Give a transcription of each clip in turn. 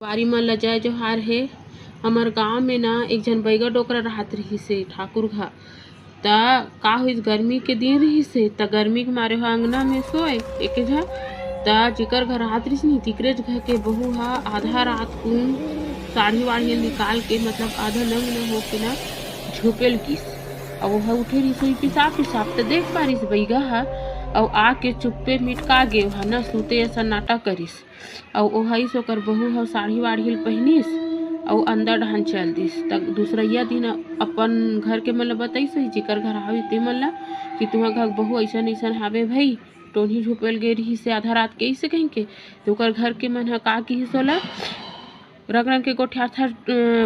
वारी मन ल जय जोहार हे। हमर गांव में ना एक जन बैगा डोकरा रहत रहिसे ठाकुर घा। ता का होइस गर्मी के दिन रहिसे त गर्मी के मारे अंगना में सोए एक झा ता जेकर घर रहत रहिस नी तिकरे घर के बहू हा आधा रात कुन साड़ी वाड़ी निकाल के मतलब आधा नंग न होके ना झोपेल गिस। अब वह उठे रही पिसाब पिसाब तो देख पारिस बैगा हा और आके चुप्पे मिटका गे वह न सूते सन्नाटा करिस और ओहई से ओकर बहू ह साड़ी वाड़ी पहनिस और अंदर डहन चल दिस। तक दूसरैया दिन अपन घर के मन ल बताइस जेकर घर आवे ते मन ला कि तुहा घर बहू ऐसन ऐसन हावे भाई टोनी झुपेल गे रही से आधा रात के ऐसे कहीं के तो ओकर घर के मन ह का की सोला रंग रंग के गोठिया था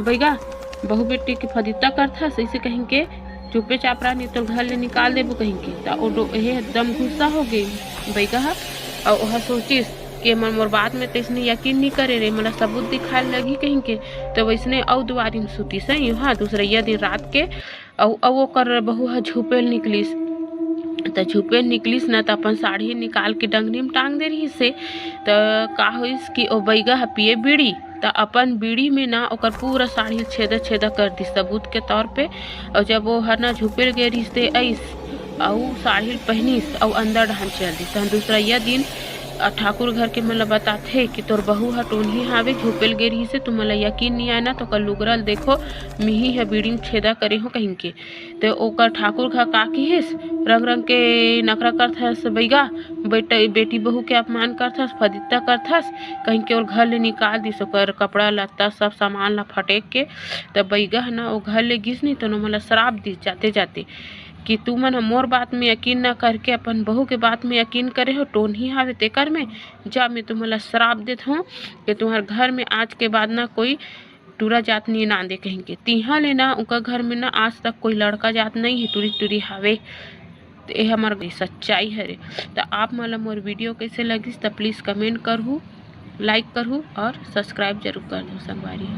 बैगा बहू बेटी के फदिता करथस ऐसे कहीं के चुपे चापरा नहीं तो घर ले निकाल देबो कहीं के ता ओ एकदम गुस्सा हो गई बैगा हा और वह सोचिस कि मोर बात में तैसने यकीन नहीं करे रे मला सबूत दिखाए लगी कहीं के तो वैसने और दुआरी में सुती सही हाँ दूसरैया दिन रात के और ओकर बहू हा झुपेल निकलिस तो झुपेल निकलिस ना तो अपन साड़ी निकाल के डंगनी में टांग दे रही से तो का होइस कि ओ बैगा हा पिए बीड़ी तो अपन बीड़ी में ना ओकर पूरा साड़ी छेदा छेदा कर दी सबूत के तौर पे। और जब वो हर ना झुपेल गे रही से ऐस और साड़ी पहनिस और अंदर डहन चल दी तो दूसरैया दिन ठाकुर घर के मतलब बताथे कि तोर बहू हा टोनही हावे झोपेल गे रही से तुम मला यकीन नहीं आए ना तो कल लुगरल देखो मिही है बीड़ी में छेदा करे हो कहीं के तो ओकर ठाकुर घर का किहिस रंग रंग के नखरा करथस बैगा बेटी बहू के अपमान करथस फदिता करथस कहीं के और घर ले निकाल दिस ओकर कपड़ा लत्ता सब सामान ला फटेक के तब बैगा ना वो घर ले गिस नहीं तो मला शराब दिस जाते जाते कि तू मन मोर बात में यकीन ना करके अपन बहू के बात में यकीन करे हो टोन ही हावे तेकर में जा मैं तुम्हारा श्राप देत हूँ कि तुम्हारे घर में आज के बाद ना कोई टूरा जात नहीं ना दे कहीं के तिहा लेना उनका घर में ना आज तक कोई लड़का जात नहीं है टूरी टूरी हावे। तो ये हमार सच्चाई है रे। तो आप मला मोर वीडियो कैसे लगिस तो प्लीज़ कमेंट करहूँ लाइक करहूँ और सब्सक्राइब जरूर कर दो संगवारी।